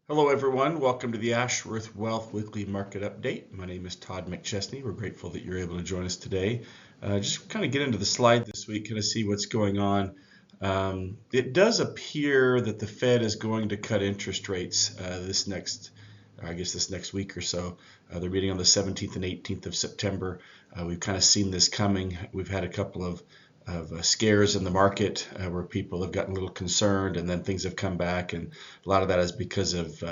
Hello, everyone. Welcome to the Ashworth Wealth Weekly Market Update. My name is Todd McChesney. We're grateful that you're able to join us today. Just kind of get into the slide this week, kind of see what's going on. It does appear that the Fed is going to cut interest rates this next week or so. They're meeting on the 17th and 18th of September. We've kind of seen this coming. We've had a couple of scares in the market where people have gotten a little concerned, and then things have come back, and a lot of that is because of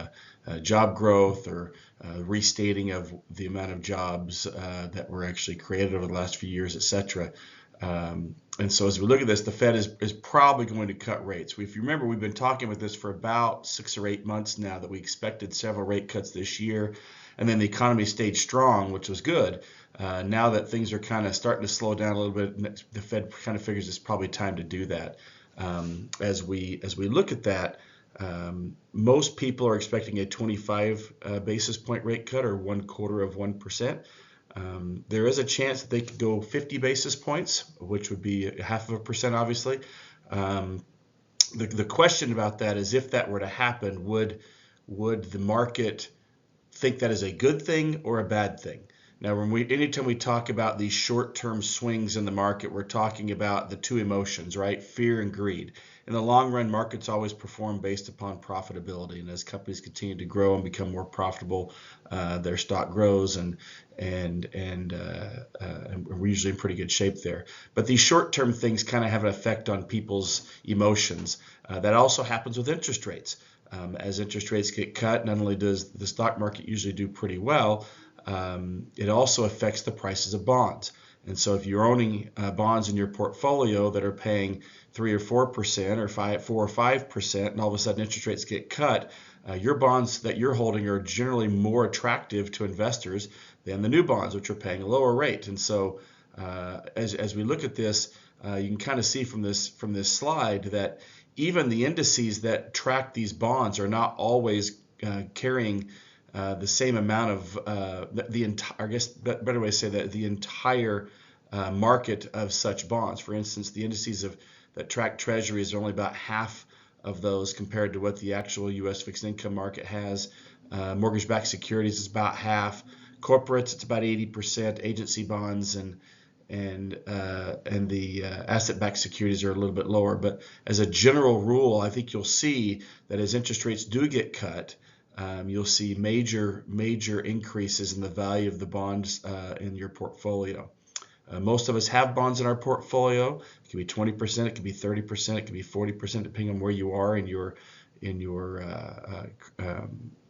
job growth or restating of the amount of jobs that were actually created over the last few years, etc. And so as we look at this, the Fed is probably going to cut rates. If you remember, we've been talking about this for about 6 or 8 months now, that we expected several rate cuts this year, and then the economy stayed strong, which was good. Now that things are kind of starting to slow down a little bit, the Fed kind of figures it's probably time to do that. As we look at that, most people are expecting a 25 basis point rate cut, or 1/4%. There is a chance that they could go 50 basis points, which would be 0.5%, obviously. The question about that is, if that were to happen, would the market think that is a good thing or a bad thing? Now, anytime we talk about these short-term swings in the market, we're talking about the two emotions, right? Fear and greed. In the long run, markets always perform based upon profitability, and as companies continue to grow and become more profitable, their stock grows, and we're usually in pretty good shape there. But these short-term things kind of have an effect on people's emotions. That also happens with interest rates. As interest rates get cut, not only does the stock market usually do pretty well, it also affects the prices of bonds. And so if you're owning bonds in your portfolio that are paying 3 or 4% or 4 or 5%, and all of a sudden interest rates get cut, your bonds that you're holding are generally more attractive to investors than the new bonds, which are paying a lower rate. And so as we look at this, you can kind of see from this slide that even the indices that track these bonds are not always carrying the same amount of the entire, I guess better way to say that, the entire market of such bonds. For instance, the indices that track treasuries are only about half of those compared to what the actual U.S. fixed income market has. Mortgage-backed securities is about half. Corporates, it's about 80%. Agency bonds and the asset-backed securities are a little bit lower. But as a general rule, I think you'll see that as interest rates do get cut, you'll see major increases in the value of the bonds in your portfolio. Most of us have bonds in our portfolio. It can be 20%, it can be 30%, it can be 40%, depending on where you are in your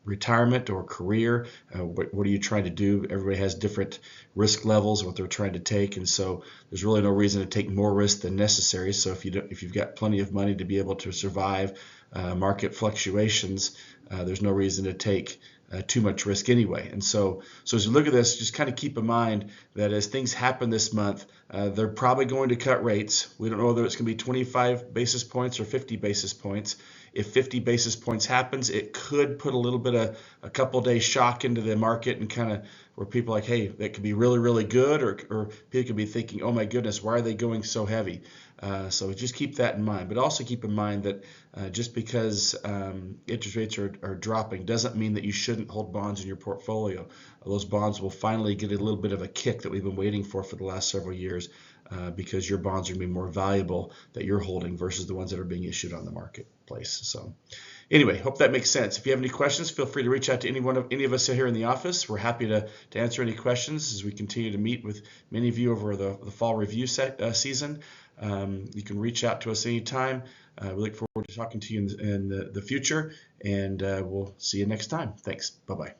retirement or career. What are you trying to do? Everybody has different risk levels, what they're trying to take, and so there's really no reason to take more risk than necessary. So if you've got plenty of money to be able to survive market fluctuations, there's no reason to take too much risk anyway. And so as you look at this, just kind of keep in mind that as things happen this month, they're probably going to cut rates. We don't know whether it's going to be 25 basis points or 50 basis points. If 50 basis points happens, it could put a little bit of a couple days shock into the market, and kind of where people are like, hey, that could be really, really good, or people could be thinking, oh my goodness, why are they going so heavy? So just keep that in mind. But also keep in mind that just because interest rates are dropping doesn't mean that you shouldn't hold bonds in your portfolio. Those bonds will finally get a little bit of a kick that we've been waiting for the last several years, because your bonds are going to be more valuable that you're holding versus the ones that are being issued on the marketplace. So anyway, hope that makes sense. If you have any questions, feel free to reach out to any of us here in the office. We're happy to answer any questions as we continue to meet with many of you over the fall review season. You can reach out to us anytime. We look forward to talking to you in the future, and we'll see you next time. Thanks. Bye-bye.